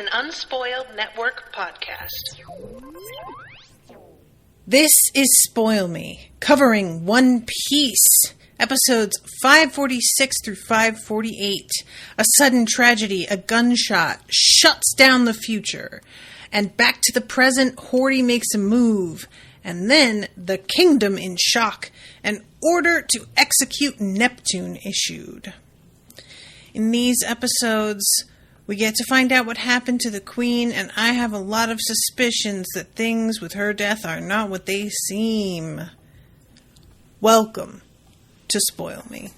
an Unspoiled Network podcast. This is Spoil Me, covering One Piece, episodes 546 through 548. A sudden tragedy, a gunshot, shuts down the future. And back to the present, Horty makes a move. And then, the kingdom in shock, an order to execute Neptune issued. In these episodes, we get to find out what happened to the queen, and I have a lot of suspicions that things with her death are not what they seem. Welcome to Spoil Me.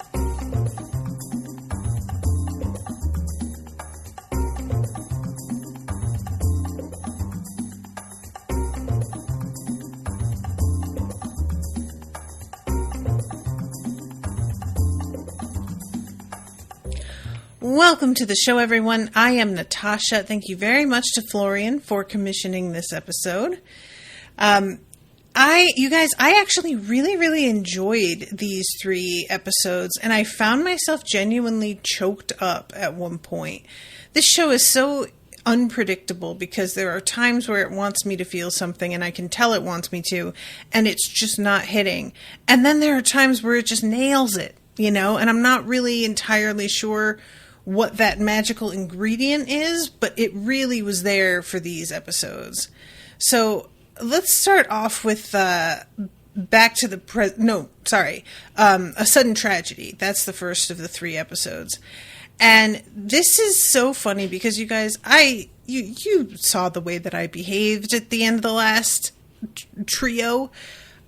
Welcome to the show, everyone. I am Natasha. Thank you very much to Florian for commissioning this episode. I actually really enjoyed these 3 episodes, and I found myself genuinely choked up at one point. This show is so unpredictable because there are times where it wants me to feel something, and I can tell it wants me to, and it's just not hitting. And then there are times where it just nails it, and I'm not really entirely sure what that magical ingredient is, but it really was there for these episodes. So let's start off with A Sudden Tragedy. That's the first of the 3 episodes. And this is so funny because you guys, you saw the way that I behaved at the end of the last trio.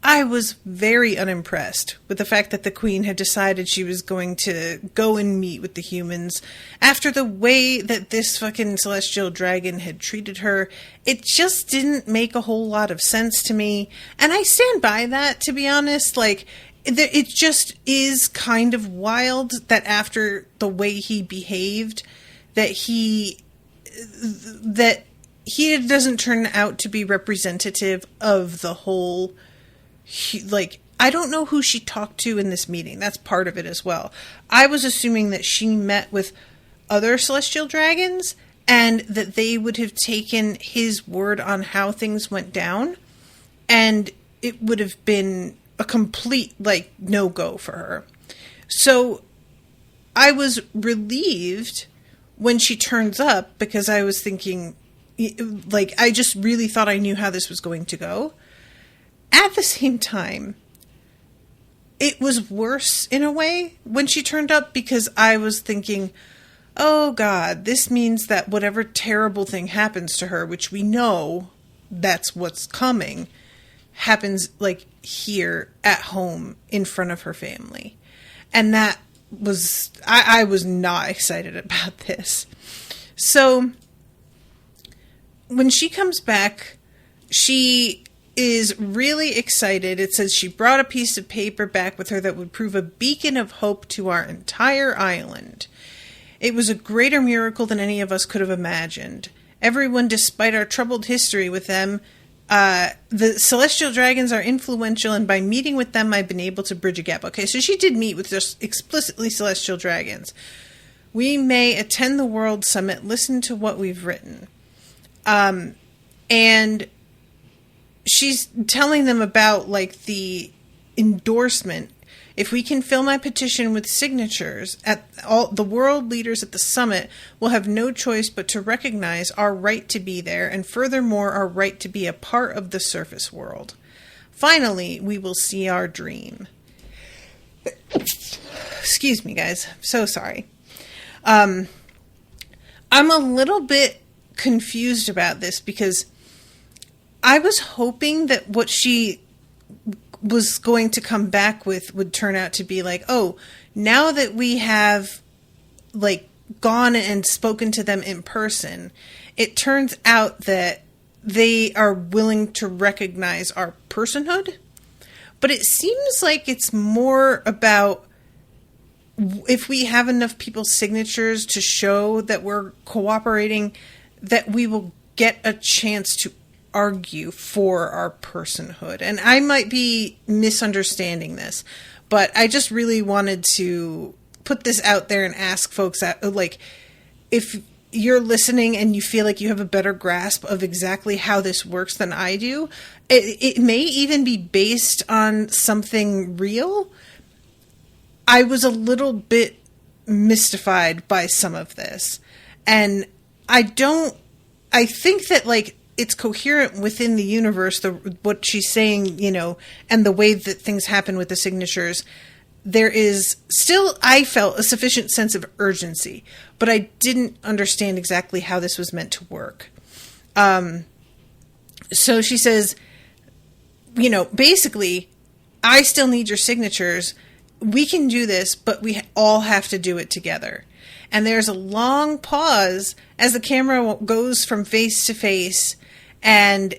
I was very unimpressed with the fact that the queen had decided she was going to go and meet with the humans after the way that this fucking celestial dragon had treated her. It just didn't make a whole lot of sense to me. And I stand by that, to be honest. It just is kind of wild that after the way he behaved, that he doesn't turn out to be representative of the whole. I don't know who she talked to in this meeting. That's part of it as well. I was assuming that she met with other celestial dragons and that they would have taken his word on how things went down, and it would have been a complete, no-go for her. So I was relieved when she turns up because I was thinking, I just really thought I knew how this was going to go. At the same time, it was worse in a way when she turned up because I was thinking, oh God, this means that whatever terrible thing happens to her, which we know that's what's coming, happens here at home in front of her family. And that was, I was not excited about this. So when she comes back, she is really excited. It says she brought a piece of paper back with her that would prove a beacon of hope to our entire island. It was a greater miracle than any of us could have imagined. Everyone, despite our troubled history with them, the celestial dragons are influential, and by meeting with them, I've been able to bridge a gap. Okay, so she did meet with just explicitly celestial dragons. We may attend the World Summit, listen to what we've written. And she's telling them about, the endorsement. If we can fill my petition with signatures, all the world leaders at the summit will have no choice but to recognize our right to be there, and furthermore, our right to be a part of the surface world. Finally, we will see our dream. Excuse me, guys. So sorry. I'm a little bit confused about this because I was hoping that what she was going to come back with would turn out to be now that we have gone and spoken to them in person, it turns out that they are willing to recognize our personhood. But it seems like it's more about if we have enough people's signatures to show that we're cooperating, that we will get a chance to argue for our personhood. And I might be misunderstanding this, but I just really wanted to put this out there and ask folks if you're listening and you feel like you have a better grasp of exactly how this works than I do. It may even be based on something real. I was a little bit mystified by some of this. And I think that, like, it's coherent within the universe, what she's saying, you know, and the way that things happen with the signatures. There is still, I felt, a sufficient sense of urgency, but I didn't understand exactly how this was meant to work. So she says, you know, basically, I still need your signatures. We can do this, but we all have to do it together. And there's a long pause as the camera goes from face to face, and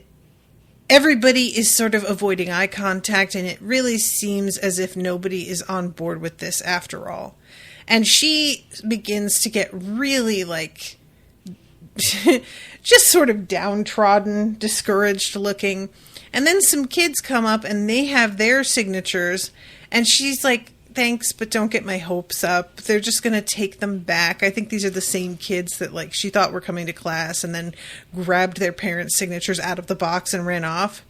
everybody is sort of avoiding eye contact, and it really seems as if nobody is on board with this after all. And she begins to get really, like, just sort of downtrodden, discouraged looking. And then some kids come up and they have their signatures, and she's like, thanks, but don't get my hopes up. They're just going to take them back. I think these are the same kids that, like, she thought were coming to class and then grabbed their parents' signatures out of the box and ran off.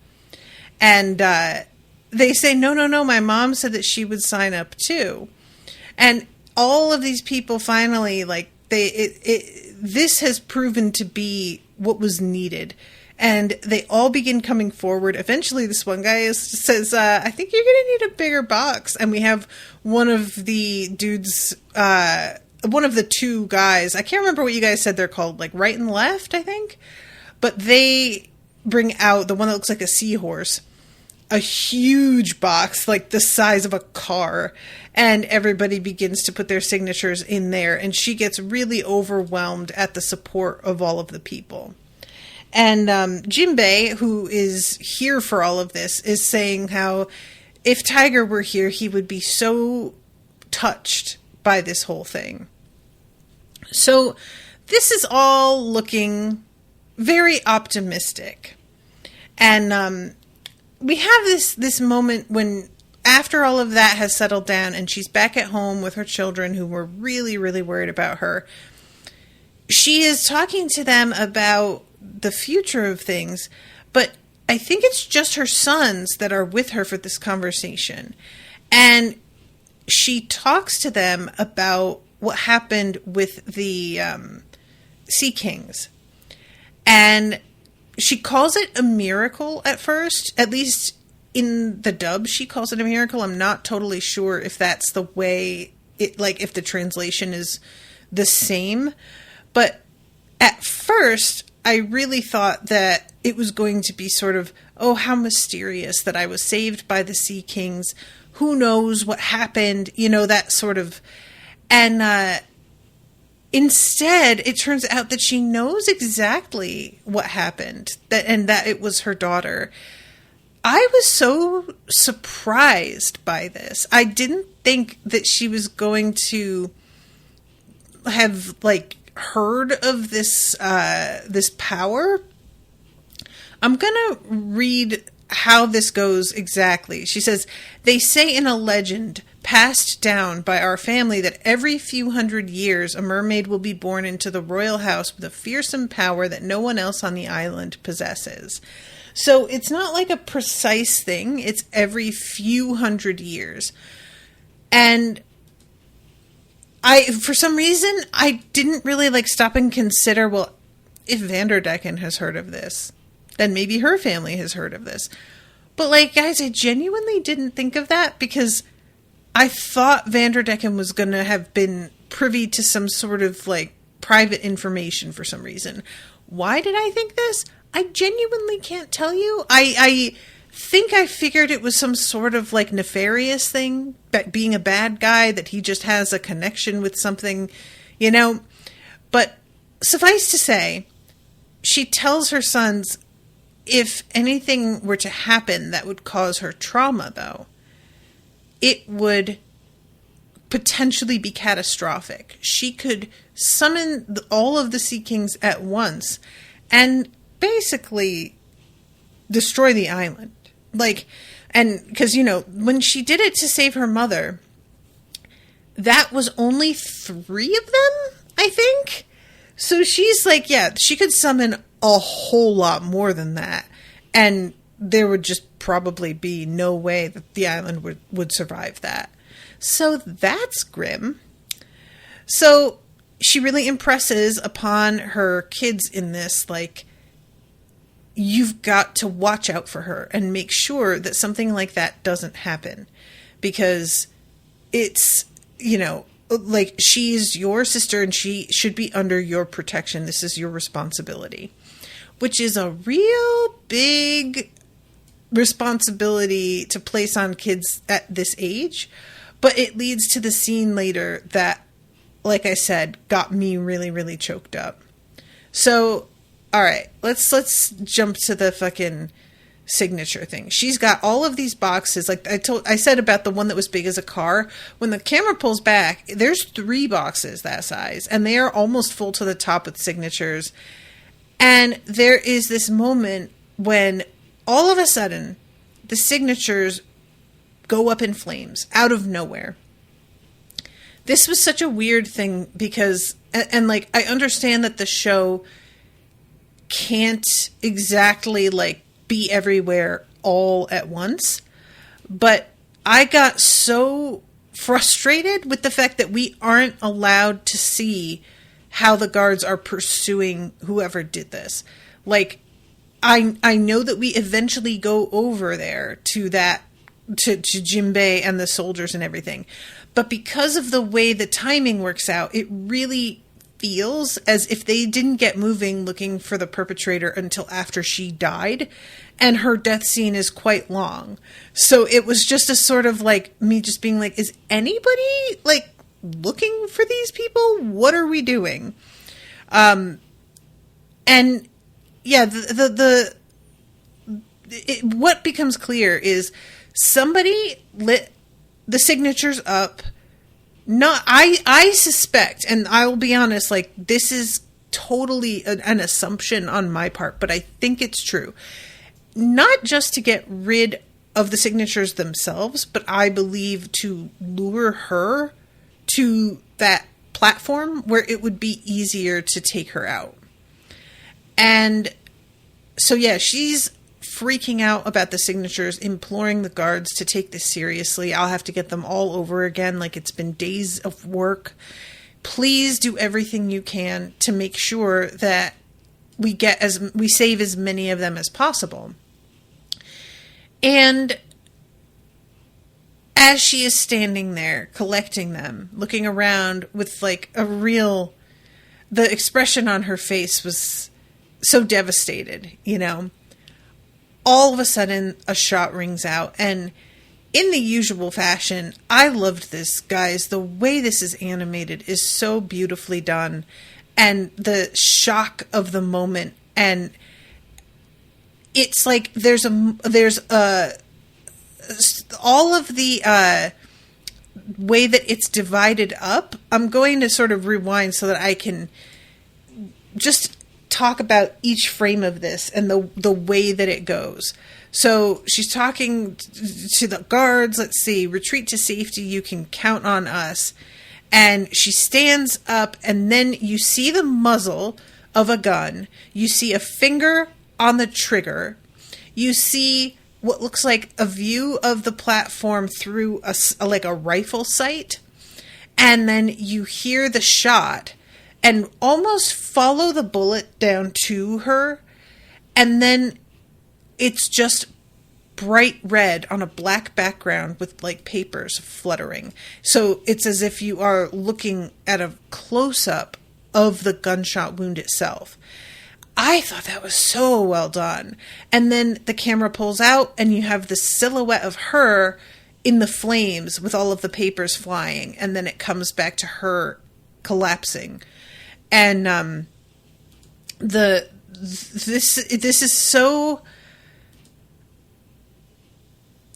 And they say, no, my mom said that she would sign up too. And all of these people finally, like, this has proven to be what was needed. And they all begin coming forward. Eventually, this one guy says, I think you're going to need a bigger box. And we have one of the dudes, one of the two guys, I can't remember what you guys said they're called, like right and left, I think. But they bring out the one that looks like a seahorse, a huge box, like the size of a car. And everybody begins to put their signatures in there. And she gets really overwhelmed at the support of all of the people. And Jinbei, who is here for all of this, is saying how if Tiger were here, he would be so touched by this whole thing. So this is all looking very optimistic. And we have this moment when, after all of that has settled down and she's back at home with her children who were really, really worried about her, she is talking to them about the future of things, but I think it's just her sons that are with her for this conversation. And she talks to them about what happened with the Sea Kings. And she calls it a miracle at first, at least in the dub she calls it a miracle. I'm not totally sure if that's the way it, like, if the translation is the same. But at first, I really thought that it was going to be sort of, oh, how mysterious that I was saved by the Sea Kings. Who knows what happened? You know, that sort of. And instead, it turns out that she knows exactly what happened, and that it was her daughter. I was so surprised by this. I didn't think that she was going to have, like, heard of this this power. I'm gonna read how this goes exactly. She says, they say in a legend passed down by our family that every few hundred years a mermaid will be born into the royal house with a fearsome power that no one else on the island possesses. So it's not like a precise thing. It's every few hundred years. And for some reason, I didn't really, like, stop and consider, well, if Vanderdecken has heard of this, then maybe her family has heard of this. But, like, guys, I genuinely didn't think of that because I thought Vanderdecken was going to have been privy to some sort of, like, private information for some reason. Why did I think this? I genuinely can't tell you. I think I figured it was some sort of, like, nefarious thing, but being a bad guy, that he just has a connection with something, you know. But suffice to say, she tells her sons if anything were to happen that would cause her trauma, though, it would potentially be catastrophic. She could summon all of the Sea Kings at once and basically destroy the island. Like, and because, you know, when she did it to save her mother, that was only 3 of them, I think. So she's like, yeah, she could summon a whole lot more than that. And there would just probably be no way that the island would survive that. So that's grim. So she really impresses upon her kids in this, like, you've got to watch out for her and make sure that something like that doesn't happen. Because it's, you know, like, she's your sister and she should be under your protection. This is your responsibility, which is a real big responsibility to place on kids at this age. But it leads to the scene later that, like I said, got me really, really choked up. So, all right, let's jump to the fucking signature thing. She's got all of these boxes. Like I said about the one that was big as a car. When the camera pulls back, there's 3 boxes that size, and they are almost full to the top with signatures. And there is this moment when all of a sudden the signatures go up in flames out of nowhere. This was such a weird thing because, and like, I understand that the show can't exactly like be everywhere all at once, but I got so frustrated with the fact that we aren't allowed to see how the guards are pursuing whoever did this. Like, I know that we eventually go over there to Jinbei and the soldiers and everything, but because of the way the timing works out, it really feels as if they didn't get moving looking for the perpetrator until after she died, and her death scene is quite long. So it was just a sort of like me just being like, is anybody like looking for these people? What are we doing? And yeah, what becomes clear is somebody lit the signatures up. Not, I suspect, and I will be honest, like, this is totally an assumption on my part, but I think it's true. Not just to get rid of the signatures themselves, but I believe to lure her to that platform where it would be easier to take her out. And so, yeah, she's freaking out about the signatures, imploring the guards to take this seriously. I'll have to get them all over again. Like, it's been days of work. Please do everything you can to make sure that we save as many of them as possible. And as she is standing there collecting them, looking around with like the expression on her face was so devastated, you know. All of a sudden, a shot rings out, and in the usual fashion, I loved this, guys. The way this is animated is so beautifully done, and the shock of the moment, and it's like there's all of the way that it's divided up. I'm going to sort of rewind so that I can just talk about each frame of this and the way that it goes. So she's talking to the guards. Let's see, retreat to safety. You can count on us. And she stands up, and then you see the muzzle of a gun. You see a finger on the trigger. You see what looks like a view of the platform through a rifle sight. And then you hear the shot and almost follow the bullet down to her. And then it's just bright red on a black background with like papers fluttering. So it's as if you are looking at a close-up of the gunshot wound itself. I thought that was so well done. And then the camera pulls out and you have the silhouette of her in the flames with all of the papers flying. And then it comes back to her collapsing. And this is so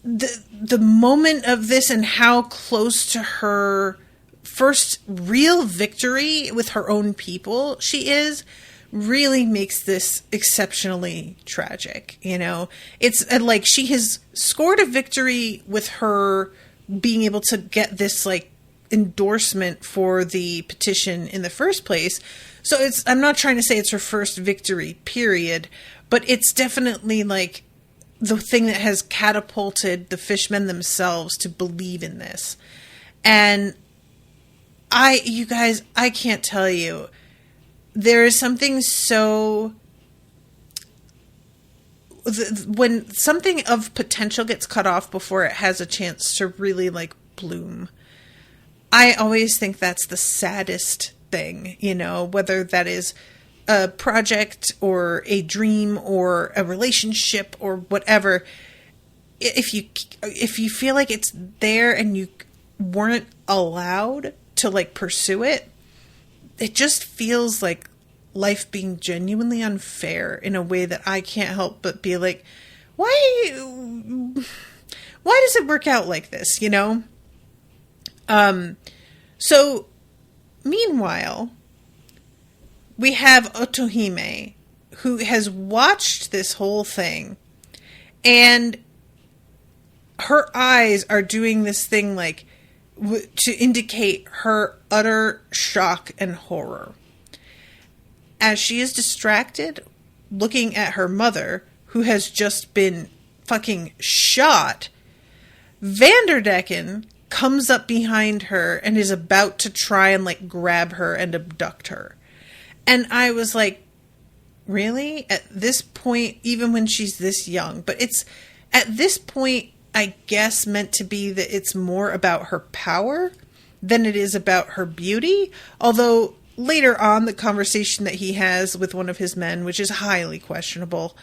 the moment of this and how close to her first real victory with her own people she is really makes this exceptionally tragic. You know, it's like she has scored a victory with her being able to get this like endorsement for the petition in the first place. So I'm not trying to say it's her first victory, period, but it's definitely like the thing that has catapulted the fishmen themselves to believe in this. And you guys, I can't tell you, there is something so, when something of potential gets cut off before it has a chance to really like bloom, I always think that's the saddest thing, you know, whether that is a project or a dream or a relationship or whatever. If you feel like it's there and you weren't allowed to like pursue it, it just feels like life being genuinely unfair in a way that I can't help but be like, why does it work out like this, you know? So meanwhile, we have Otohime, who has watched this whole thing, and her eyes are doing this thing like to indicate her utter shock and horror. As she is distracted, looking at her mother, who has just been fucking shot, Vanderdecken comes up behind her and is about to try and like grab her and abduct her. And I was like, really? At this point, even when she's this young, but it's at this point, I guess, meant to be that it's more about her power than it is about her beauty. Although later on, the conversation that he has with one of his men, which is highly questionable,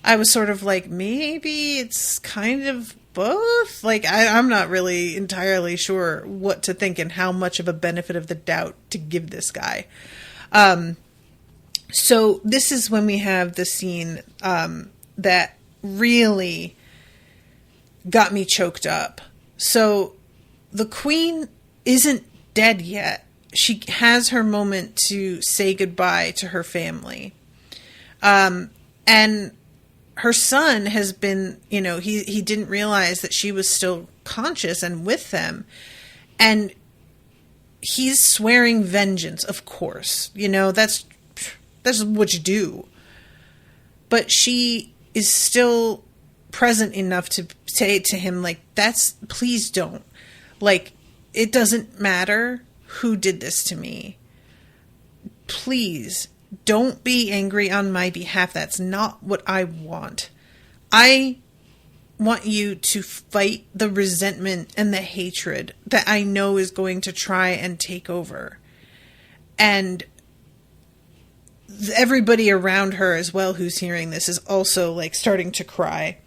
I was sort of like, maybe it's kind of both. Like, I'm not really entirely sure what to think and how much of a benefit of the doubt to give this guy. So this is when we have the scene that really got me choked up. So the queen isn't dead yet. She has her moment to say goodbye to her family. And her son has been, you know, he didn't realize that she was still conscious and with them. And he's swearing vengeance, of course. You know, that's what you do. But she is still present enough to say to him, like, please don't. Like, it doesn't matter who did this to me. Please don't be angry on my behalf. That's not what I want. I want you to fight the resentment and the hatred that I know is going to try and take over. And everybody around her as well who's hearing this is also like starting to cry.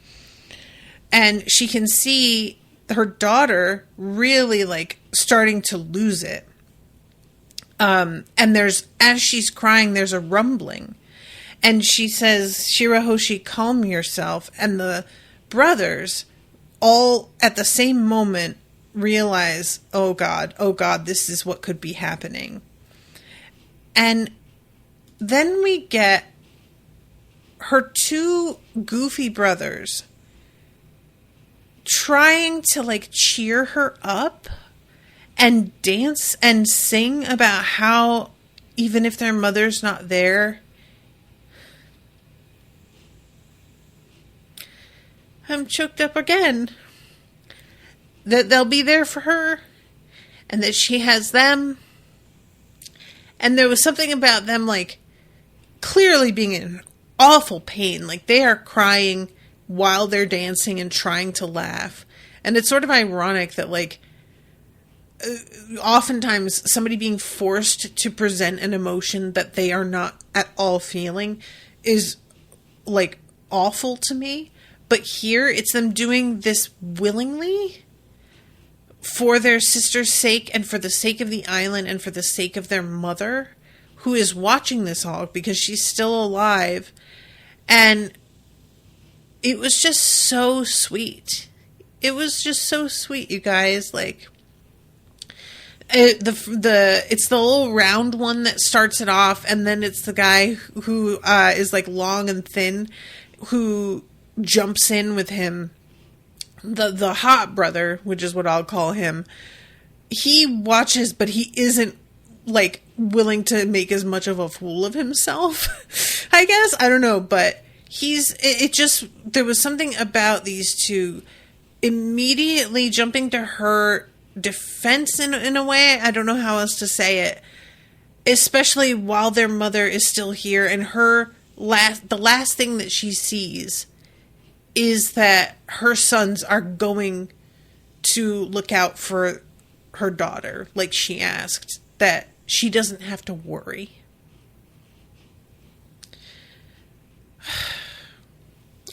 And she can see her daughter really like starting to lose it. And as she's crying, there's a rumbling. And she says, Shirahoshi, calm yourself. And the brothers all at the same moment realize, oh God, this is what could be happening. And then we get her two goofy brothers trying to like cheer her up and dance and sing about how even if their mother's not there, I'm choked up again, that they'll be there for her and that she has them. And there was something about them like clearly being in awful pain. Like they are crying while they're dancing and trying to laugh. And it's sort of ironic that like oftentimes somebody being forced to present an emotion that they are not at all feeling is like awful to me. But here it's them doing this willingly for their sister's sake and for the sake of the island and for the sake of their mother, who is watching this all because she's still alive. And it was just so sweet. It was just so sweet, you guys. Like, it's the little round one that starts it off, and then it's the guy who is like long and thin who jumps in with him. The hot brother, which is what I'll call him, he watches, but he isn't, like, willing to make as much of a fool of himself, I guess. I don't know, but there was something about these two immediately jumping to her defense in a way. I don't know how else to say it. Especially while their mother is still here, and the last thing that she sees is that her sons are going to look out for her daughter, like she asked, that she doesn't have to worry.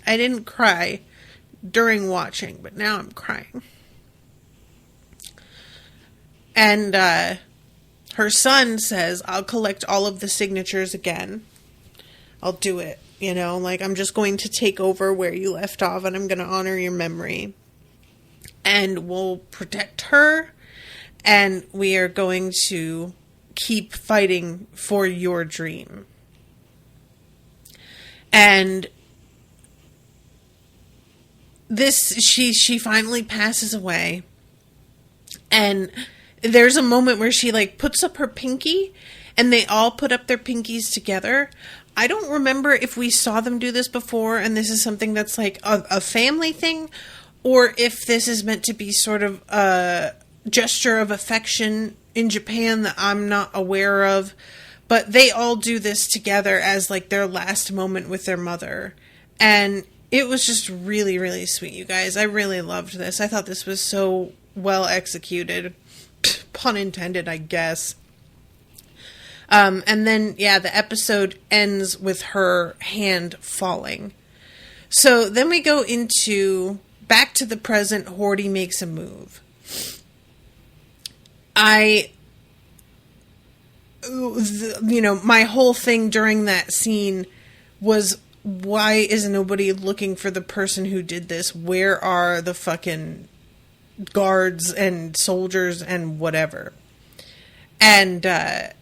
I didn't cry during watching, but now I'm crying. And her son says, I'll collect all of the signatures again. I'll do it. Like, I'm just going to take over where you left off, and I'm going to honor your memory. And we'll protect her, and we are going to keep fighting for your dream. And she finally passes away, and there's a moment where she, like, puts up her pinky, and they all put up their pinkies together. I don't remember if we saw them do this before, and this is something that's, like, a family thing, or if this is meant to be sort of a gesture of affection in Japan that I'm not aware of. But they all do this together as, like, their last moment with their mother. And it was just really, really sweet, you guys. I really loved this. I thought this was so well executed. Pun intended, I guess. And then, the episode ends with her hand falling. So then we go into back to the present. Horty makes a move. My whole thing during that scene was, why is nobody looking for the person who did this? Where are the fucking guards and soldiers and whatever? And,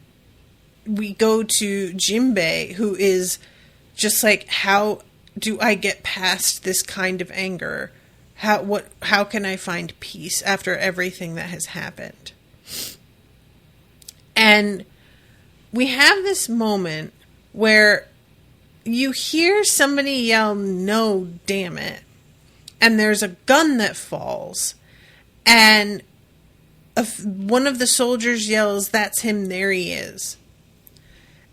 we go to Jinbei, who is just like, how do I get past this kind of anger? How can I find peace after everything that has happened? And we have this moment where you hear somebody yell, "No, damn it." And there's a gun that falls. And one of the soldiers yells, "That's him, there he is."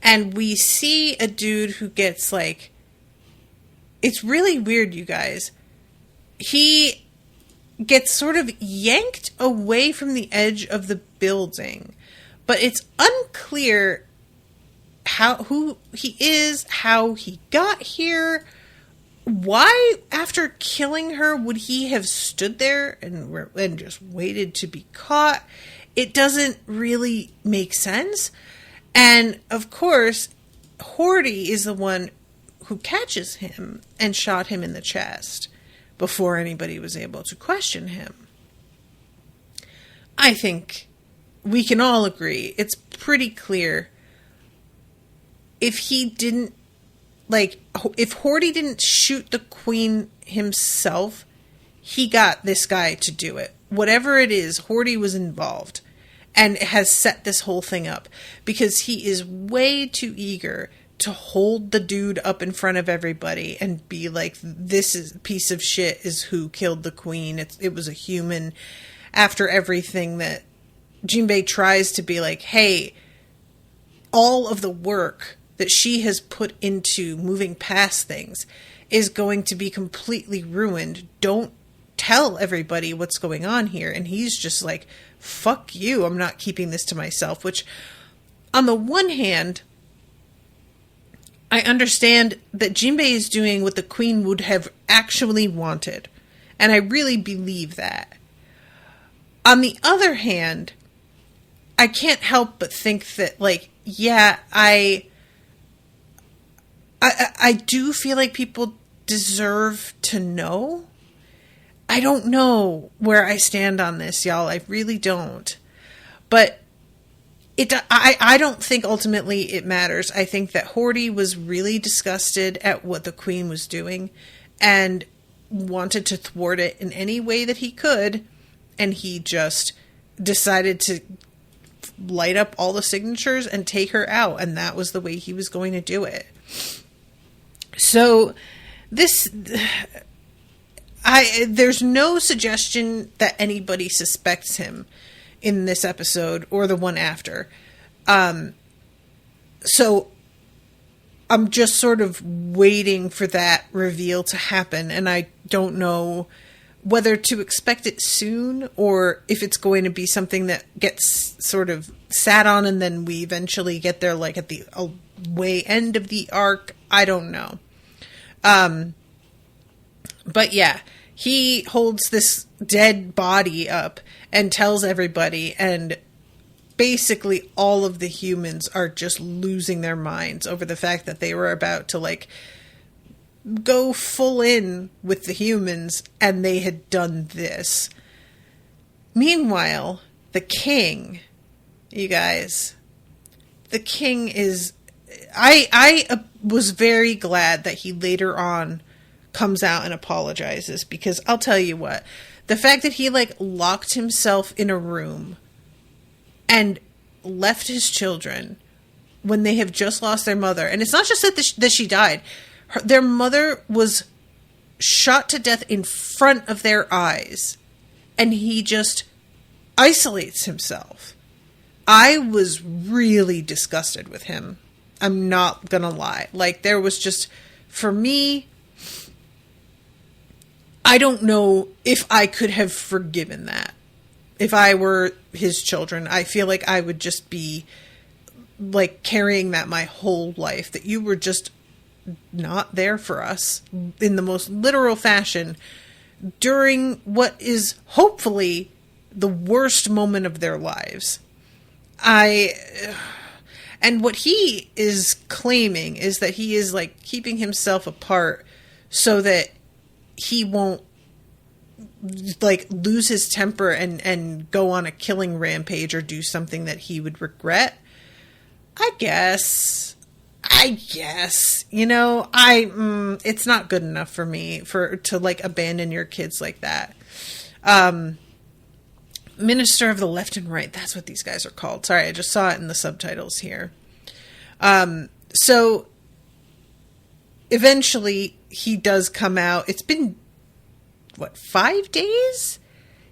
And we see a dude who gets, like, it's really weird, you guys. He gets sort of yanked away from the edge of the building. But it's unclear who he is, how he got here. Why, after killing her, would he have stood there and just waited to be caught? It doesn't really make sense. And, of course, Horty is the one who catches him and shot him in the chest before anybody was able to question him. I think we can all agree it's pretty clear if Horty didn't shoot the queen himself, he got this guy to do it. Whatever it is, Horty was involved and has set this whole thing up because he is way too eager to hold the dude up in front of everybody and be like, this piece of shit is who killed the queen. It was a human. After everything that Jinbei tries to be like, hey, all of the work that she has put into moving past things is going to be completely ruined. Don't tell everybody what's going on here. And he's just like, fuck you, I'm not keeping this to myself. Which, on the one hand, I understand that Jinbei is doing what the queen would have actually wanted. And I really believe that. On the other hand, I can't help but think that, like, yeah, I do feel like people deserve to know. I don't know where I stand on this, y'all. I really don't. But I don't think ultimately it matters. I think that Horty was really disgusted at what the queen was doing and wanted to thwart it in any way that he could. And he just decided to light up all the signatures and take her out, and that was the way he was going to do it. So there's no suggestion that anybody suspects him in this episode or the one after. So I'm just sort of waiting for that reveal to happen, and I don't know whether to expect it soon or if it's going to be something that gets sort of sat on and then we eventually get there, like at the way end of the arc. I don't know. But yeah, he holds this dead body up and tells everybody, and basically all of the humans are just losing their minds over the fact that they were about to like go full in with the humans and they had done this. Meanwhile, the king, you guys, the king is, I was very glad that he later on comes out and apologizes, because I'll tell you what, the fact that he like locked himself in a room and left his children when they have just lost their mother, and it's not just that she died, their mother was shot to death in front of their eyes, and he just isolates himself. I was really disgusted with him. I'm not gonna lie. Like, there was just, for me, I don't know if I could have forgiven that. If I were his children, I feel like I would just be like carrying that my whole life, that you were just not there for us in the most literal fashion during what is hopefully the worst moment of their lives. And what he is claiming is that he is like keeping himself apart so that he won't like lose his temper and go on a killing rampage or do something that he would regret. I guess, you know, it's not good enough for me to like abandon your kids like that. Minister of the Left and Right, that's what these guys are called. Sorry, I just saw it in the subtitles here. So eventually he does come out. It's been, 5 days?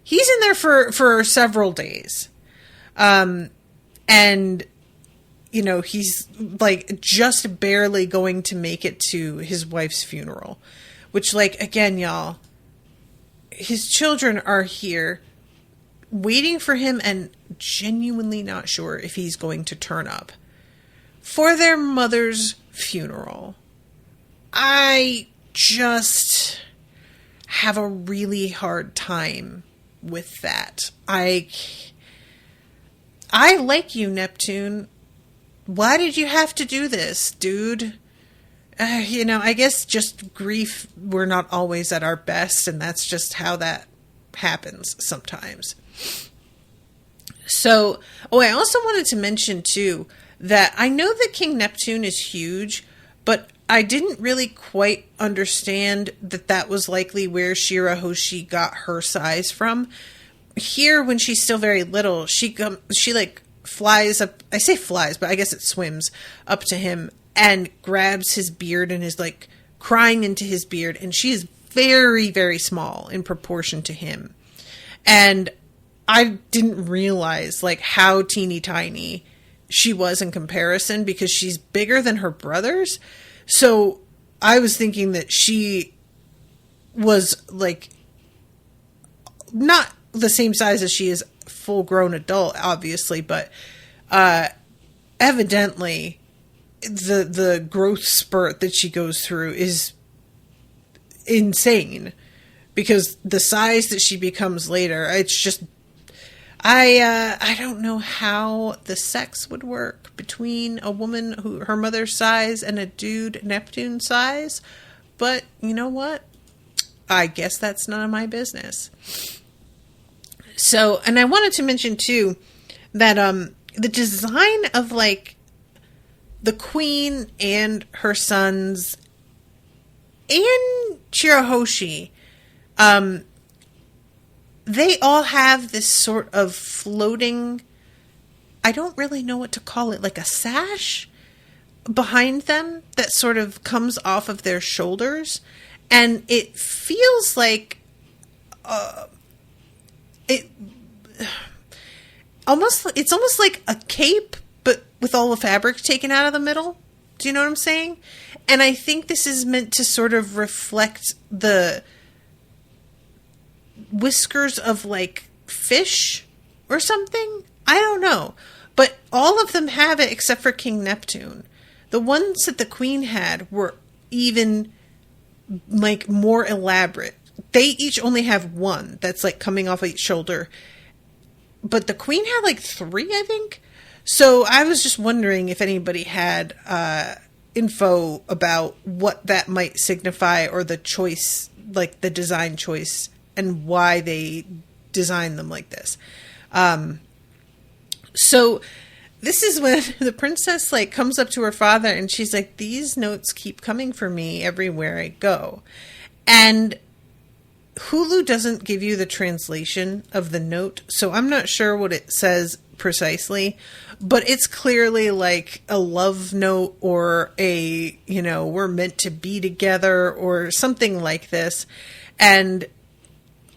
He's in there for several days. And, you know, he's like just barely going to make it to his wife's funeral, which, like, again, y'all, his children are here waiting for him and genuinely not sure if he's going to turn up for their mother's funeral. I just have a really hard time with that. I like you, Neptune. Why did you have to do this, dude? You know, I guess just grief, we're not always at our best, and that's just how that happens sometimes. So, I also wanted to mention, too, that I know that King Neptune is huge, but I didn't really quite understand that was likely where Shirahoshi got her size from. Here, when she's still very little, she like flies up. I say flies, but I guess it swims up to him and grabs his beard and is like crying into his beard. And she is very, very small in proportion to him. And I didn't realize like how teeny tiny she was in comparison, because she's bigger than her brothers. So I was thinking that she was like not the same size as she is full grown adult, obviously, but evidently the growth spurt that she goes through is insane, because the size that she becomes later, it's just, I don't know how the sex would work between a woman who her mother's size and a dude Neptune size, but you know what? I guess that's none of my business. So, and I wanted to mention too that the design of like the queen and her sons and Shirahoshi, they all have this sort of floating, I don't really know what to call it, like a sash behind them that sort of comes off of their shoulders. And it feels like it's almost like a cape, but with all the fabric taken out of the middle. Do you know what I'm saying? And I think this is meant to sort of reflect the whiskers of like fish or something. I don't know. But all of them have it except for King Neptune. The ones that the queen had were even like more elaborate. They each only have one that's like coming off each shoulder. But the queen had like 3, I think. So I was just wondering if anybody had info about what that might signify, or the choice, like the design choice, and why they designed them like this. So this is when the princess like comes up to her father and she's like, these notes keep coming for me everywhere I go. And Hulu doesn't give you the translation of the note, so I'm not sure what it says precisely, but it's clearly like a love note, or a, you know, we're meant to be together, or something like this. And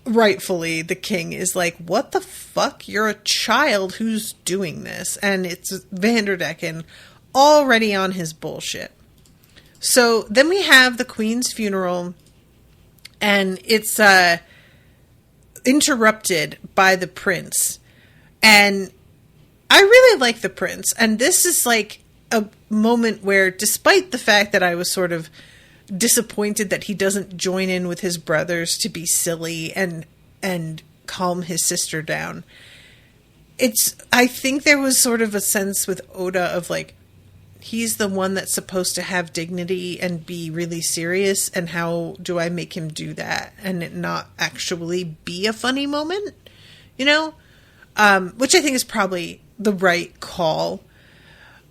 rightfully, the king is like, what the fuck? You're a child who's doing this. And it's Vanderdecken already on his bullshit. So then we have the queen's funeral, and it's interrupted by the prince. And I really like the prince. And this is like a moment where, despite the fact that I was sort of disappointed that he doesn't join in with his brothers to be silly and calm his sister down, I think there was sort of a sense with Oda of like, he's the one that's supposed to have dignity and be really serious, and how do I make him do that and it not actually be a funny moment, you know? Which I think is probably the right call.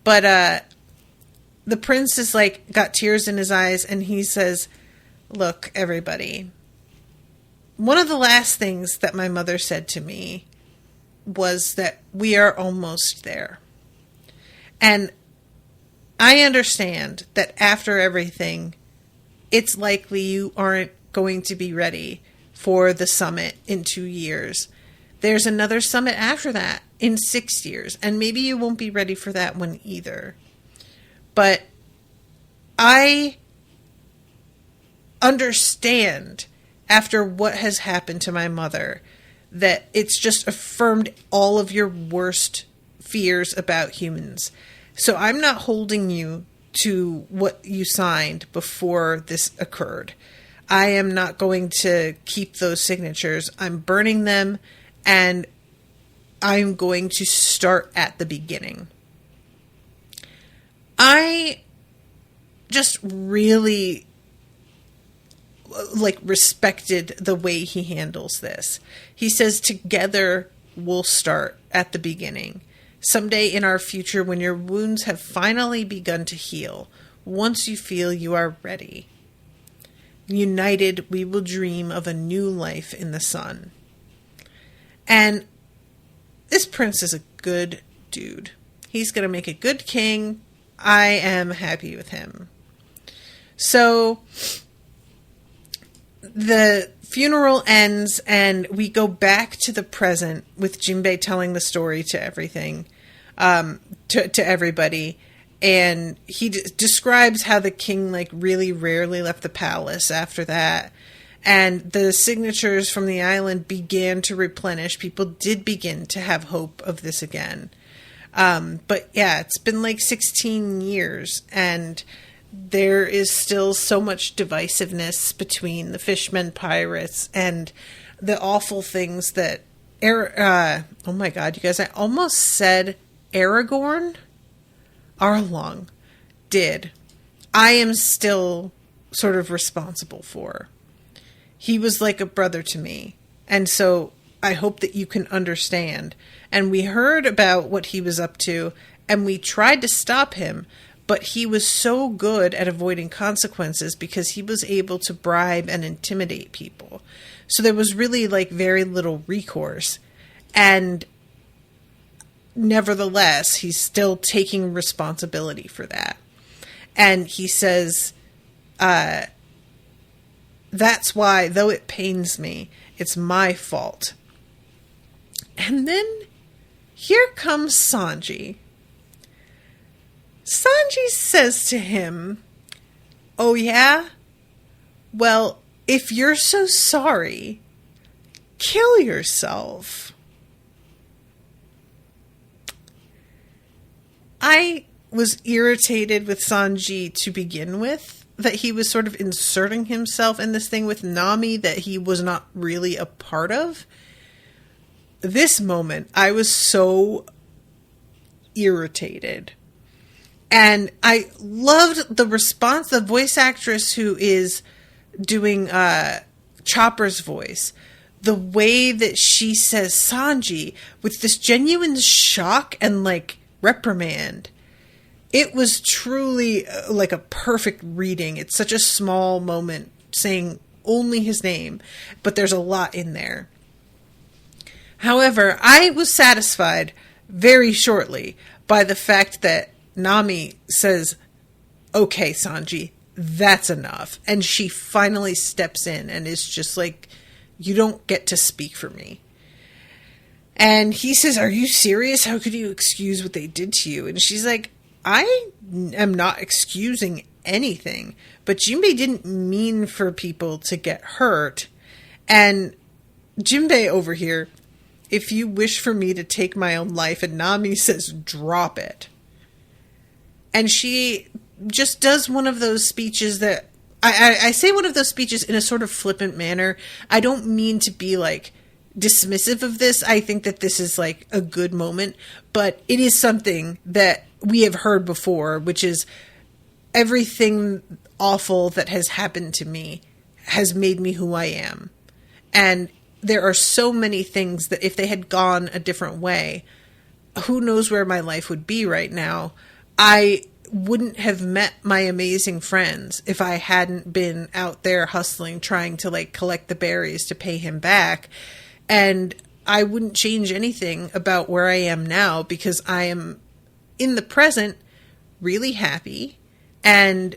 But the prince is like, got tears in his eyes, and he says, look, everybody, one of the last things that my mother said to me was that we are almost there. And I understand that after everything, it's likely you aren't going to be ready for the summit in 2 years. There's another summit after that in 6 years, and maybe you won't be ready for that one either. But I understand, after what has happened to my mother, that it's just affirmed all of your worst fears about humans. So I'm not holding you to what you signed before this occurred. I am not going to keep those signatures. I'm burning them, and I'm going to start at the beginning. I just really respected the way he handles this. He says, together we'll start at the beginning. Someday in our future, when your wounds have finally begun to heal, once you feel you are ready, united, we will dream of a new life in the sun. And this prince is a good dude. He's going to make a good king. I am happy with him. So the funeral ends, and we go back to the present with Jinbei telling the story to everything, to everybody. And he describes how the king really rarely left the palace after that. And the signatures from the island began to replenish. People did begin to have hope of this again. But yeah, it's been 16 years, and there is still so much divisiveness between the fishmen pirates and the awful things that oh my god, you guys, I almost said Aragorn. Arlong did. I am still sort of responsible for. He was like a brother to me, and so I hope that you can understand. And we heard about what he was up to, and we tried to stop him, but he was so good at avoiding consequences because he was able to bribe and intimidate people. So there was really like very little recourse. And nevertheless, he's still taking responsibility for that. And he says, that's why, though it pains me, it's my fault. And then here comes Sanji. Sanji says to him, "Oh yeah? Well, if you're so sorry, kill yourself." I was irritated with Sanji to begin with, that he was sort of inserting himself in this thing with Nami that he was not really a part of. This moment, I was so irritated. And I loved the response, the voice actress who is doing Chopper's voice. The way that she says Sanji with this genuine shock and like reprimand. It was truly like a perfect reading. It's such a small moment saying only his name, but there's a lot in there. However, I was satisfied very shortly by the fact that Nami says, "Okay, Sanji, that's enough." And she finally steps in and is just like, "You don't get to speak for me." And he says, "Are you serious? How could you excuse what they did to you?" And she's like, "I am not excusing anything, but Jinbei didn't mean for people to get hurt." And Jinbei over here, "If you wish for me to take my own life," and Nami says, "Drop it." And she just does one of those speeches that, I say one of those speeches in a sort of flippant manner. I don't mean to be like dismissive of this. I think that this is like a good moment, but it is something that we have heard before, which is everything awful that has happened to me has made me who I am. And there are so many things that if they had gone a different way, who knows where my life would be right now. I wouldn't have met my amazing friends if I hadn't been out there hustling, trying to like collect the berries to pay him back. And I wouldn't change anything about where I am now because I am in the present really happy. And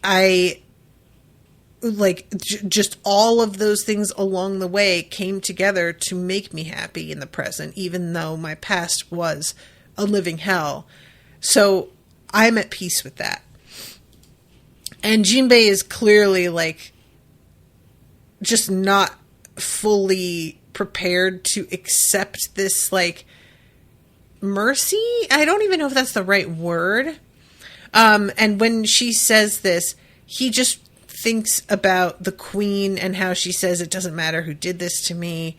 I like just all of those things along the way came together to make me happy in the present, even though my past was a living hell. So I'm at peace with that. And Jinbei is clearly like just not fully prepared to accept this like mercy. I don't even know if that's the right word. And when she says this, he just thinks about the queen and how she says it doesn't matter who did this to me.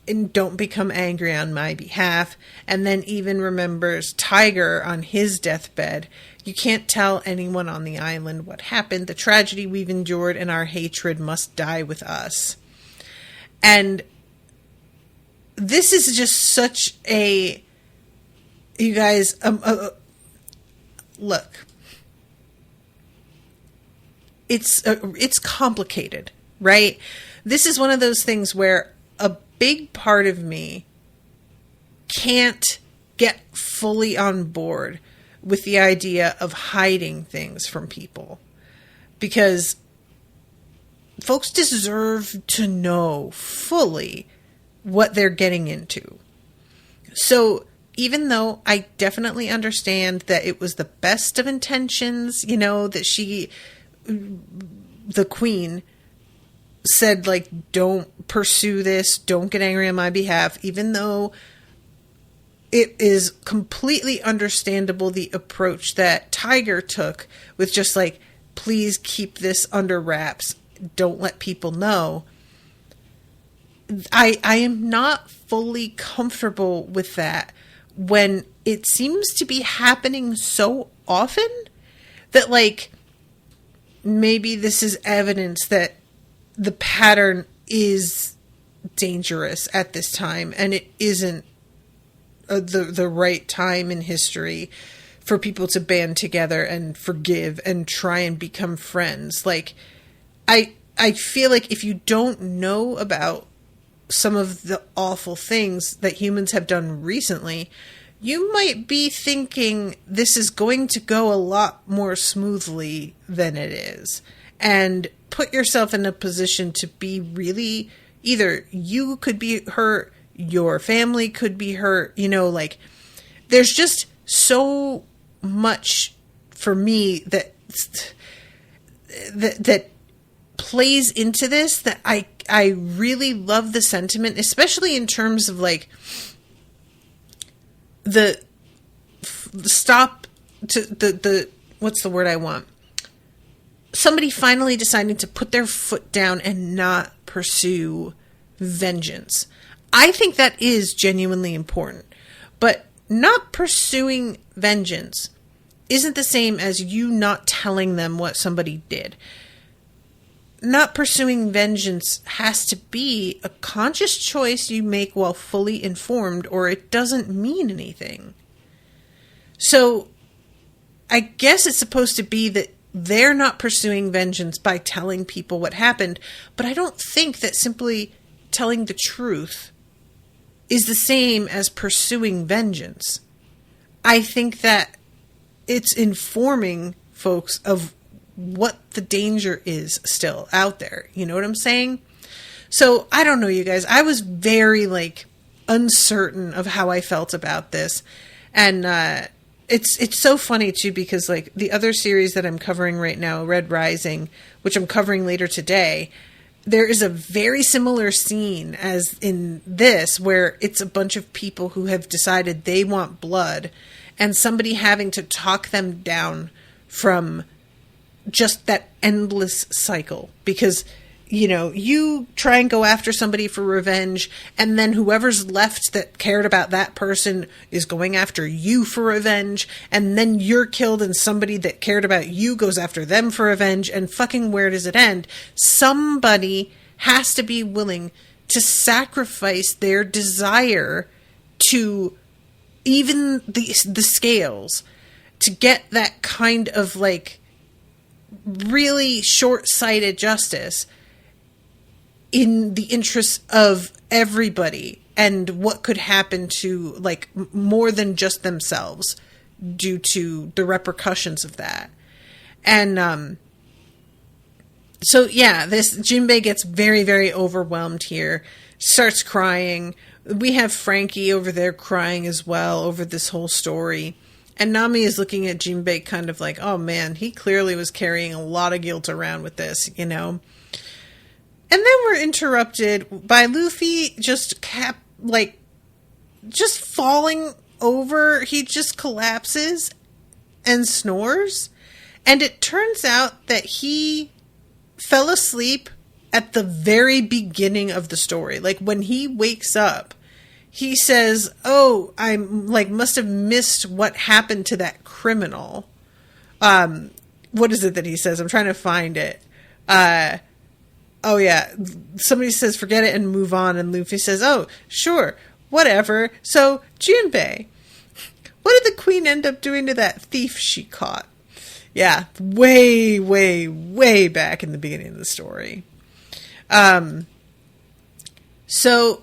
And don't become angry on my behalf. And then even remembers Tiger on his deathbed. "You can't tell anyone on the island what happened. The tragedy we've endured and our hatred must die with us." And this is just such a, you guys, look, it's complicated, right? This is one of those things where a big part of me can't get fully on board with the idea of hiding things from people, because folks deserve to know fully what they're getting into. So even though I definitely understand that it was the best of intentions, you know, that the queen said, like, don't pursue this, don't get angry on my behalf, even though it is completely understandable the approach that Tiger took with just like, please keep this under wraps, don't let people know. I am not fully comfortable with that when it seems to be happening so often that like maybe this is evidence that the pattern is dangerous at this time and it isn't the right time in history for people to band together and forgive and try and become friends. Like, I feel like if you don't know about some of the awful things that humans have done recently, you might be thinking this is going to go a lot more smoothly than it is. And put yourself in a position to be really, either you could be hurt, your family could be hurt, you know, like, there's just so much for me that plays into this, that I really love the sentiment, especially in terms of like the stop to the what's the word I want? Somebody finally deciding to put their foot down and not pursue vengeance. I think that is genuinely important, but not pursuing vengeance isn't the same as you not telling them what somebody did. Not pursuing vengeance has to be a conscious choice you make while fully informed, or it doesn't mean anything. So I guess it's supposed to be that they're not pursuing vengeance by telling people what happened, but I don't think that simply telling the truth is the same as pursuing vengeance. I think that it's informing folks of what the danger is still out there. You know what I'm saying? So I don't know, you guys. I was very like uncertain of how I felt about this. And it's so funny too, because like the other series that I'm covering right now, Red Rising, which I'm covering later today, there is a very similar scene as in this, where it's a bunch of people who have decided they want blood, and somebody having to talk them down from just that endless cycle. Because, you know, you try and go after somebody for revenge, and then whoever's left that cared about that person is going after you for revenge, and then you're killed and somebody that cared about you goes after them for revenge, and fucking where does it end? Somebody has to be willing to sacrifice their desire to even the scales to get that kind of like really short-sighted justice in the interests of everybody, and what could happen to like more than just themselves due to the repercussions of that. And so yeah, this Jinbei gets very, very overwhelmed here, starts crying. We have Frankie over there crying as well over this whole story. And Nami is looking at Jinbei kind of like, oh man, he clearly was carrying a lot of guilt around with this, you know. And then we're interrupted by Luffy just falling over. He just collapses and snores. And it turns out that he fell asleep at the very beginning of the story. Like when he wakes up, he says, oh, I like must have missed what happened to that criminal. What is it that he says? I'm trying to find it. Oh yeah. Somebody says, forget it and move on. And Luffy says, oh, sure, whatever. So Jinbei, what did the queen end up doing to that thief she caught? Yeah. Way, way, way back in the beginning of the story. So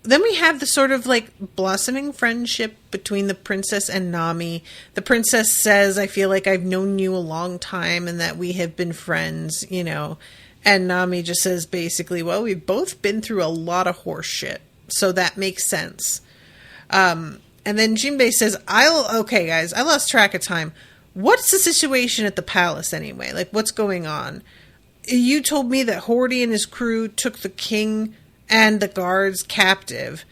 then we have the sort of like blossoming friendship between the princess and Nami. The princess says, I feel like I've known you a long time and that we have been friends, you know. And Nami just says basically, well, we've both been through a lot of horse shit, so that makes sense. And then Jinbei says, okay guys, I lost track of time. What's the situation at the palace anyway? Like, what's going on? You told me that Hordy and his crew took the king and the guards captive,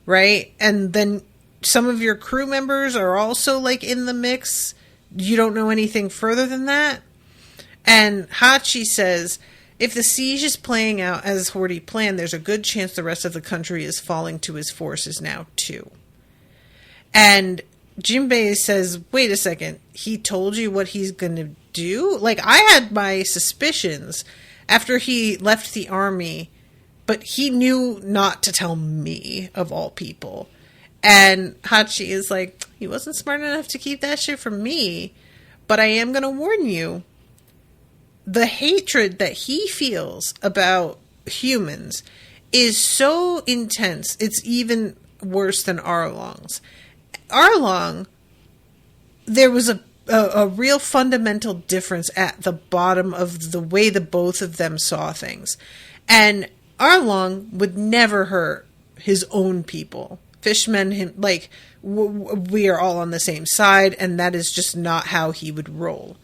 right? And then some of your crew members are also like in the mix. You don't know anything further than that? And Hachi says, if the siege is playing out as Hordy planned, there's a good chance the rest of the country is falling to his forces now too. And Jinbei says, wait a second, he told you what he's going to do? Like, I had my suspicions after he left the army, but he knew not to tell me, of all people. And Hachi is like, he wasn't smart enough to keep that shit from me, but I am going to warn you. The hatred that he feels about humans is so intense, it's even worse than Arlong's. Arlong, there was a real fundamental difference at the bottom of the way the both of them saw things. And Arlong would never hurt his own people. Fishmen, we are all on the same side, and that is just not how he would roll.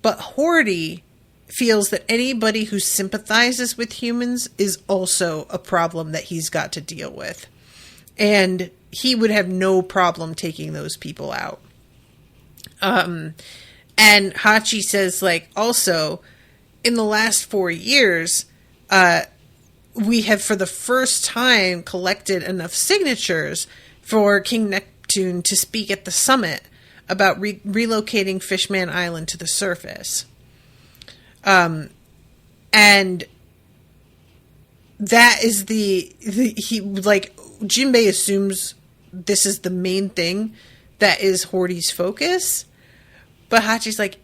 But Horty feels that anybody who sympathizes with humans is also a problem that he's got to deal with. And he would have no problem taking those people out. And Hachi says, also, in the last 4 years, we have for the first time collected enough signatures for King Neptune to speak at the summit about relocating Fishman Island to the surface. And that is Jinbei assumes this is the main thing that is Horty's focus. But Hachi's like,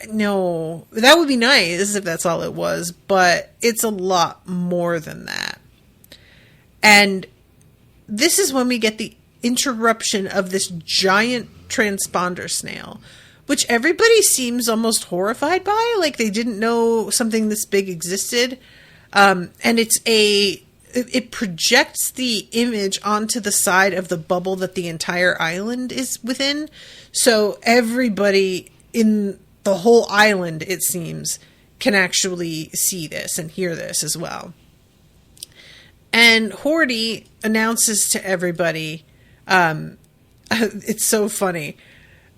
no, that would be nice if that's all it was, but it's a lot more than that. And this is when we get the interruption of this giant transponder snail, which everybody seems almost horrified by, like they didn't know something this big existed. And it projects the image onto the side of the bubble that the entire island is within. So everybody in the whole island, it seems, can actually see this and hear this as well. And Horty announces to everybody, it's so funny.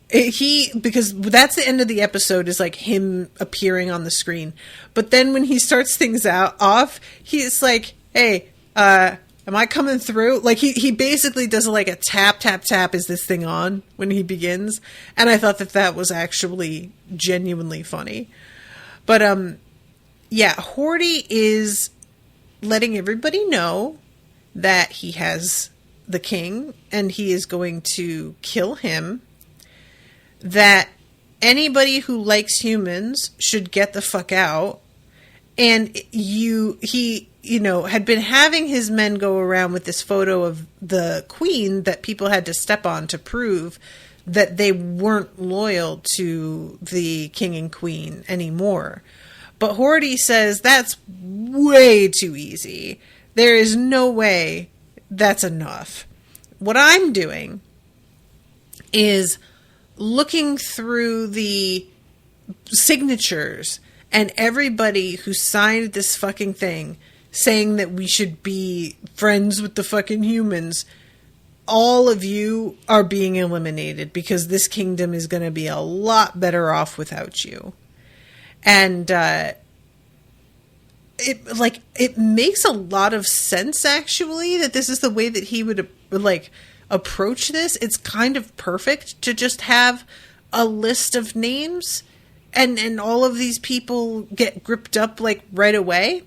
Because that's the end of the episode, is like him appearing on the screen. But then when he starts things off, he's like, hey, am I coming through? Like he basically does like a tap, tap, tap. Is this thing on when he begins? And I thought that was actually genuinely funny. But, Horty is letting everybody know that he has the king and he is going to kill him. That anybody who likes humans should get the fuck out. And he had been having his men go around with this photo of the queen that people had to step on to prove that they weren't loyal to the king and queen anymore. But Horty says that's way too easy. There is no way that's enough. What I'm doing is looking through the signatures and everybody who signed this fucking thing saying that we should be friends with the fucking humans. All of you are being eliminated because this kingdom is going to be a lot better off without you. And it makes a lot of sense, actually, that this is the way that he would approach this. It's kind of perfect to just have a list of names and all of these people get gripped up right away.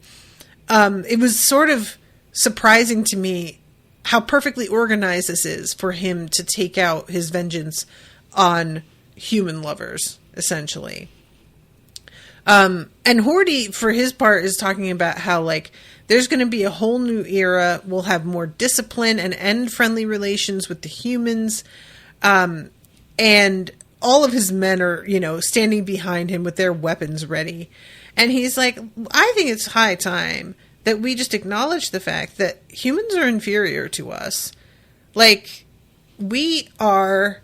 It was sort of surprising to me how perfectly organized this is for him to take out his vengeance on human lovers, essentially. And Horty, for his part, is talking about how, there's going to be a whole new era. We'll have more discipline and end friendly relations with the humans. And all of his men are, standing behind him with their weapons ready. And he's like, I think it's high time that we just acknowledge the fact that humans are inferior to us. We are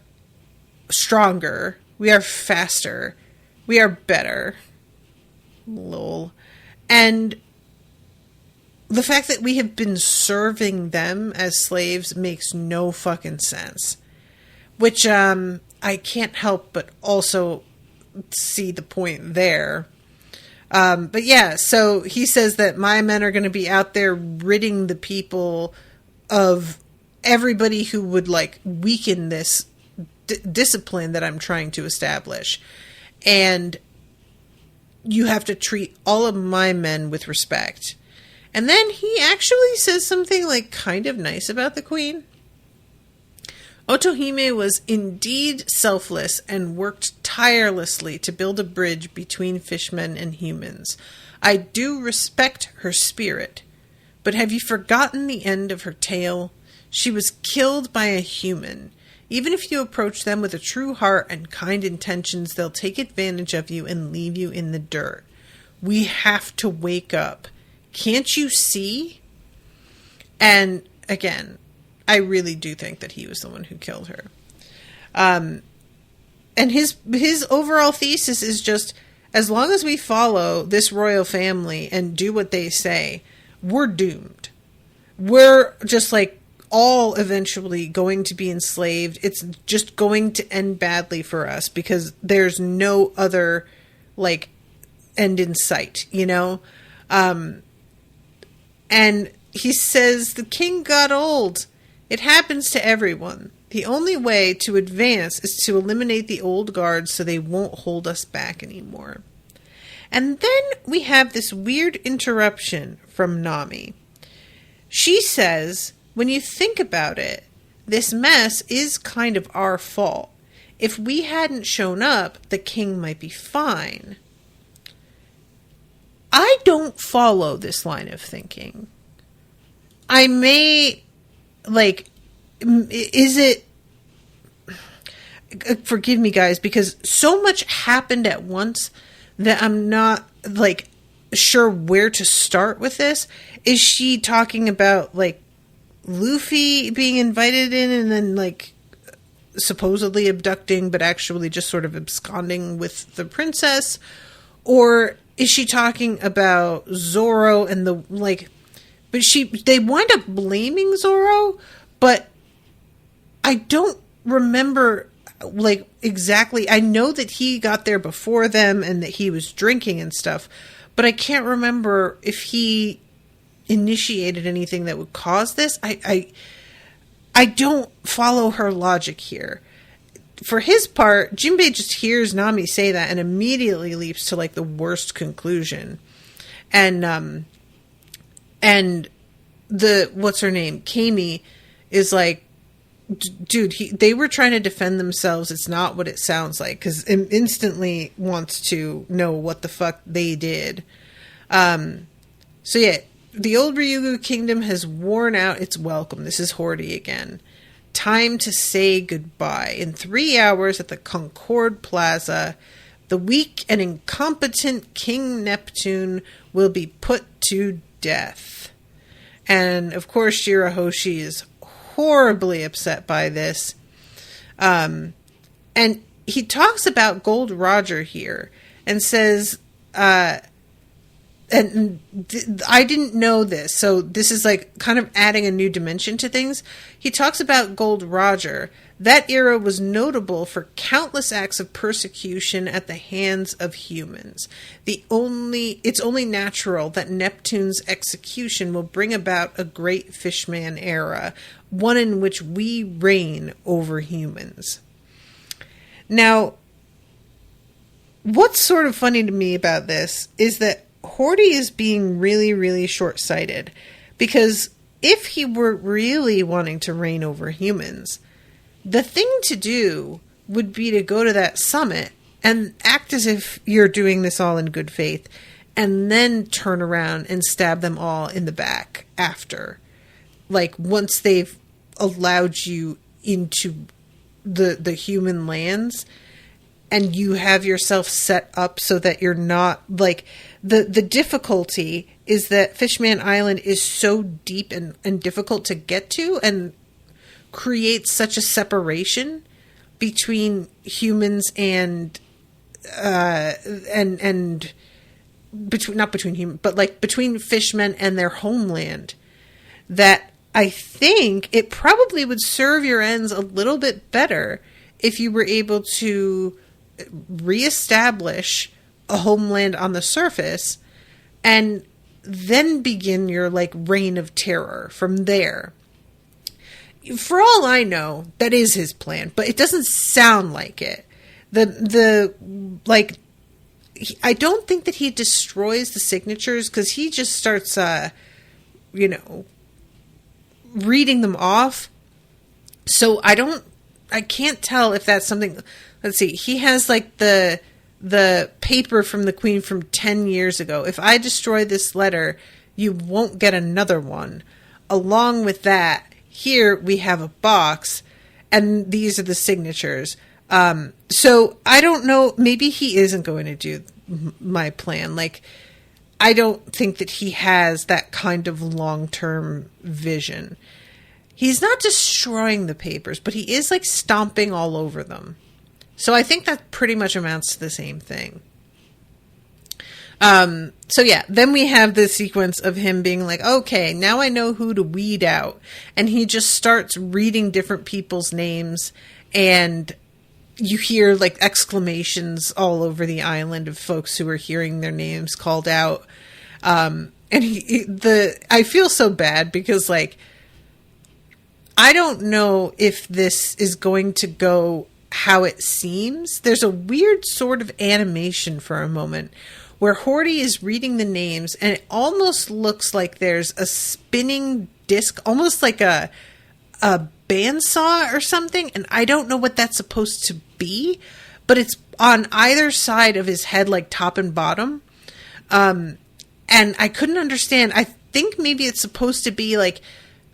stronger. We are faster. We are better. Lol. And the fact that we have been serving them as slaves makes no fucking sense. Which, I can't help but also see the point there. But yeah, so he says that my men are going to be out there ridding the people of everybody who would weaken this discipline that I'm trying to establish. And you have to treat all of my men with respect. And then he actually says something kind of nice about the queen. Otohime was indeed selfless and worked tirelessly to build a bridge between fishmen and humans. I do respect her spirit, but have you forgotten the end of her tale? She was killed by a human. Even if you approach them with a true heart and kind intentions, they'll take advantage of you and leave you in the dirt. We have to wake up. Can't you see? And again, I really do think that he was the one who killed her. And his overall thesis is just, as long as we follow this royal family and do what they say, we're doomed. We're just like all eventually going to be enslaved. It's just going to end badly for us because there's no other like end in sight, you know? And he says the king got old. It happens to everyone. The only way to advance is to eliminate the old guards so they won't hold us back anymore. And then we have this weird interruption from Nami. She says, when you think about it, this mess is kind of our fault. If we hadn't shown up, the king might be fine. I don't follow this line of thinking. I may... like, is it, forgive me guys, because so much happened at once that I'm not like sure where to start with this. Is she talking about like Luffy being invited in and then like supposedly abducting but actually just sort of absconding with the princess? Or is she talking about Zoro and the like... But they wind up blaming Zoro, but I don't remember, like, exactly. I know that he got there before them and that he was drinking and stuff, but I can't remember if he initiated anything that would cause this. I don't follow her logic here. For his part, Jinbei just hears Nami say that and immediately leaps to, like, the worst conclusion. And what's her name? Kami is like, dude, they were trying to defend themselves. It's not what it sounds like. Because instantly wants to know what the fuck they did. So yeah, the old Ryugu kingdom has worn out its welcome. This is Horty again. Time to say goodbye. In 3 hours at the Concord Plaza, the weak and incompetent King Neptune will be put to death. And of course Shirahoshi is horribly upset by this. And he talks about Gold Roger here and says, I didn't know this, so this is like kind of adding a new dimension to things. He talks about Gold Roger. That era was notable for countless acts of persecution at the hands of humans. It's only natural that Neptune's execution will bring about a great fishman era, one in which we reign over humans. Now, what's sort of funny to me about this is that Horty is being really, really short-sighted, because if he were really wanting to reign over humans, the thing to do would be to go to that summit and act as if you're doing this all in good faith, and then turn around and stab them all in the back after. Like, once they've allowed you into the human lands, and you have yourself set up so that you're not, like, the difficulty is that Fishman Island is so deep and difficult to get to, and creates such a separation between humans and between, not between humans, but like between fishmen and their homeland, that I think it probably would serve your ends a little bit better if you were able to reestablish a homeland on the surface and then begin your like reign of terror from there. For all I know, that is his plan, but it doesn't sound like it. I don't think that he destroys the signatures, because he just starts, reading them off. So I don't I can't tell if that's something. Let's see. He has like the paper from the Queen from 10 years ago. If I destroy this letter, you won't get another one. Along with that, here we have a box, and these are the signatures. So I don't know. Maybe he isn't going to do my plan. Like, I don't think that he has that kind of long-term vision. He's not destroying the papers, but he is like stomping all over them. So I think that pretty much amounts to the same thing. So yeah, then we have the sequence of him being like, okay, now I know who to weed out. And he just starts reading different people's names, and you hear like exclamations all over the island of folks who are hearing their names called out. And I feel so bad because like, I don't know if this is going to go how it seems. There's a weird sort of animation for a moment where Horty is reading the names, and it almost looks like there's a spinning disc, almost like a bandsaw or something, and I don't know what that's supposed to be, but it's on either side of his head, like top and bottom. And I couldn't understand. I think maybe it's supposed to be like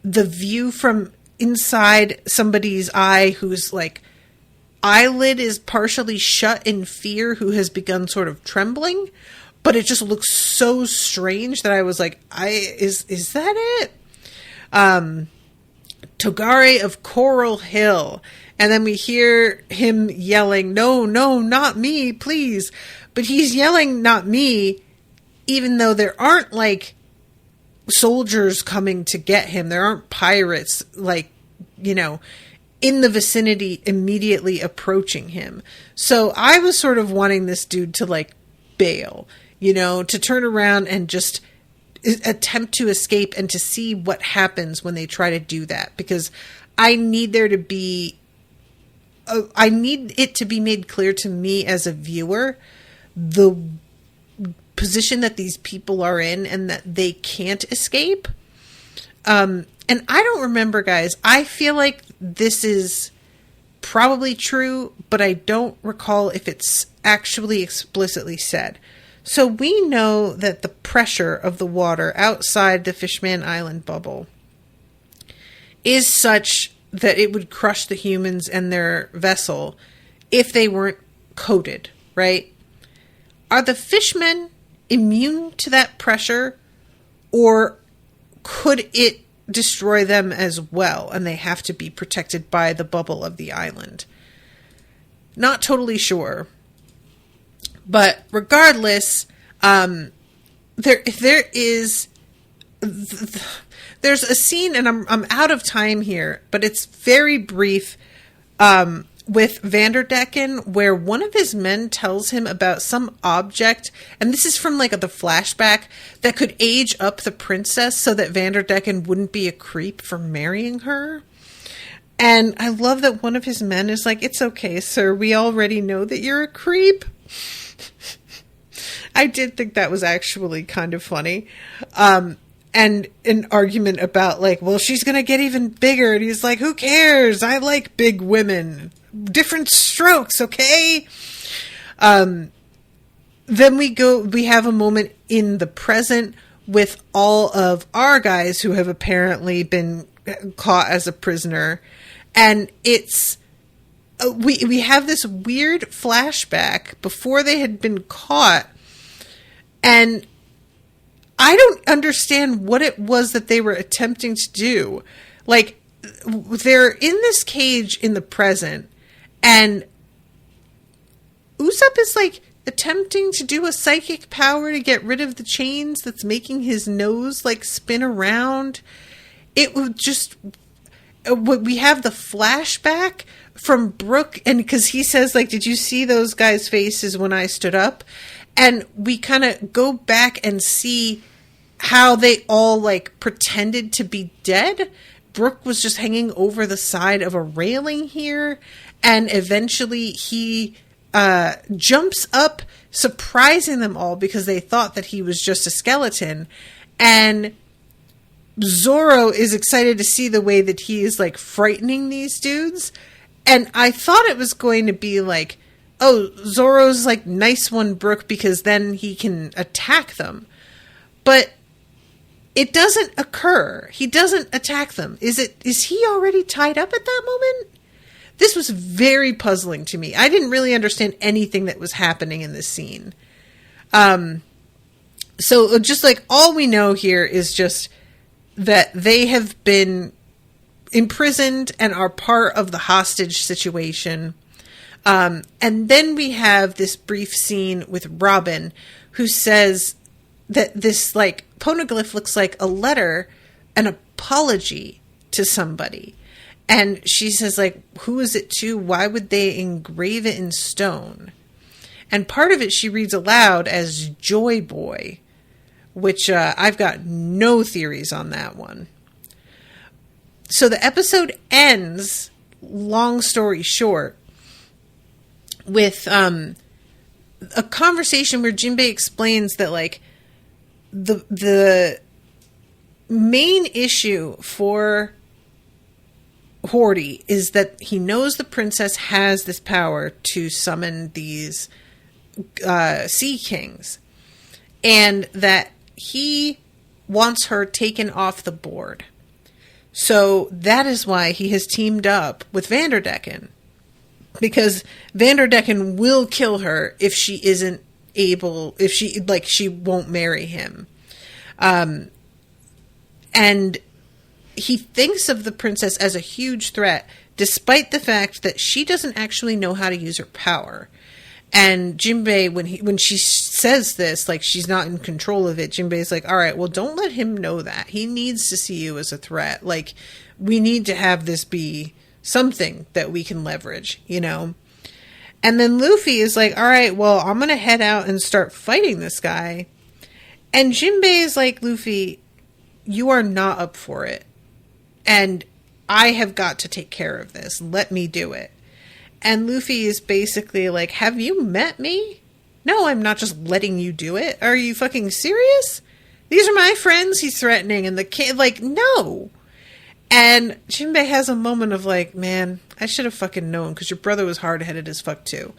the view from inside somebody's eye whose like eyelid is partially shut in fear, who has begun sort of trembling, but it just looks so strange that I was like, is that it? Togare of Coral Hill. And then we hear him yelling, no, not me, please. But he's yelling, not me, even though there aren't like soldiers coming to get him. There aren't pirates, like, you know, in the vicinity immediately approaching him. So I was sort of wanting this dude to like bail, you know, to turn around and just attempt to escape and to see what happens when they try to do that. Because I need there to be, I need it to be made clear to me as a viewer, the position that these people are in and that they can't escape. And I don't remember, guys. I feel like this is probably true, but I don't recall if it's actually explicitly said. So we know that the pressure of the water outside the Fishman Island bubble is such that it would crush the humans and their vessel if they weren't coated, right? Are the fishmen immune to that pressure, or could it destroy them as well, and they have to be protected by the bubble of the island? Not totally sure. But regardless, there's a scene, and I'm out of time here, but it's very brief, with Vanderdecken, where one of his men tells him about some object, and this is from like the flashback, that could age up the princess so that Vanderdecken wouldn't be a creep for marrying her. And I love that one of his men is like, it's okay, sir, we already know that you're a creep. I did think that was actually kind of funny. And an argument about like, well, she's going to get even bigger. And he's like, who cares? I like big women. Different strokes, okay? Then we have a moment in the present with all of our guys who have apparently been caught as a prisoner. And it's, we have this weird flashback before they had been caught. And I don't understand what it was that they were attempting to do. Like, they're in this cage in the present, and Usopp is like attempting to do a psychic power to get rid of the chains that's making his nose like spin around. It would just, we have the flashback from Brook, and because he says like, did you see those guys' faces when I stood up? And we kind of go back and see how they all like pretended to be dead. Brook was just hanging over the side of a railing here, and eventually he jumps up, surprising them all because they thought that he was just a skeleton. And Zoro is excited to see the way that he is like frightening these dudes. And I thought it was going to be like, oh, Zoro's like, nice one, Brooke, because then he can attack them. But it doesn't occur. He doesn't attack them. Is he already tied up at that moment? This was very puzzling to me. I didn't really understand anything that was happening in this scene. So just like all we know here is just that they have been imprisoned and are part of the hostage situation. And then we have this brief scene with Robin, who says that this like poneglyph looks like a letter, an apology to somebody. And she says, like, who is it to? Why would they engrave it in stone? And part of it she reads aloud as Joy Boy, which I've got no theories on that one. So the episode ends, long story short, with a conversation where Jinbei explains that, like, the main issue for Horty is that he knows the princess has this power to summon these sea kings, and that he wants her taken off the board. So that is why he has teamed up with Vanderdecken, because Vanderdecken will kill her if she isn't able, if she won't marry him. And he thinks of the princess as a huge threat, despite the fact that she doesn't actually know how to use her power. And Jinbei, when she says this, like, she's not in control of it, Jinbei's like, all right, well, don't let him know that. He needs to see you as a threat. Like, we need to have this be something that we can leverage, you know? And then Luffy is like, all right, well, I'm going to head out and start fighting this guy. And Jinbei is like, Luffy, you are not up for it. And I have got to take care of this. Let me do it. And Luffy is basically like, have you met me? No, I'm not just letting you do it. Are you fucking serious? These are my friends he's threatening. And the kid, like, no. And Jinbei has a moment of like, man, I should have fucking known, because your brother was hard-headed as fuck too.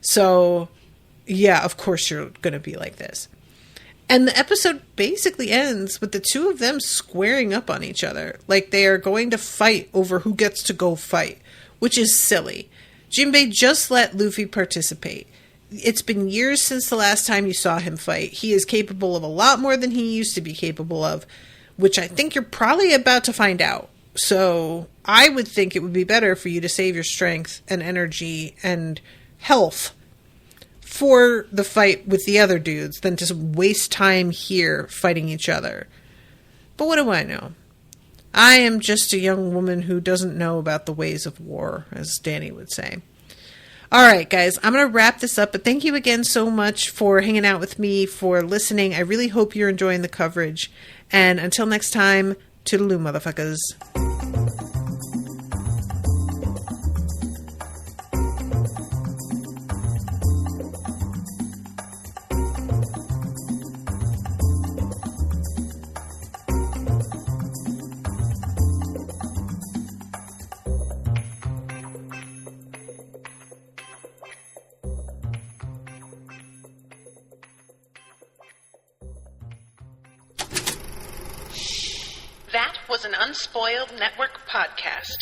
So, yeah, of course you're going to be like this. And the episode basically ends with the two of them squaring up on each other. Like they are going to fight over who gets to go fight, which is silly. Jinbei just let Luffy participate. It's been years since the last time you saw him fight. He is capable of a lot more than he used to be capable of, which I think you're probably about to find out. So I would think it would be better for you to save your strength and energy and health for the fight with the other dudes than to waste time here fighting each other. But what do I know? I am just a young woman who doesn't know about the ways of war, as Danny would say. All right, guys, I'm going to wrap this up, but thank you again so much for hanging out with me, for listening. I really hope you're enjoying the coverage. And until next time, toodaloo, motherfuckers. That was an Unspoiled Network podcast.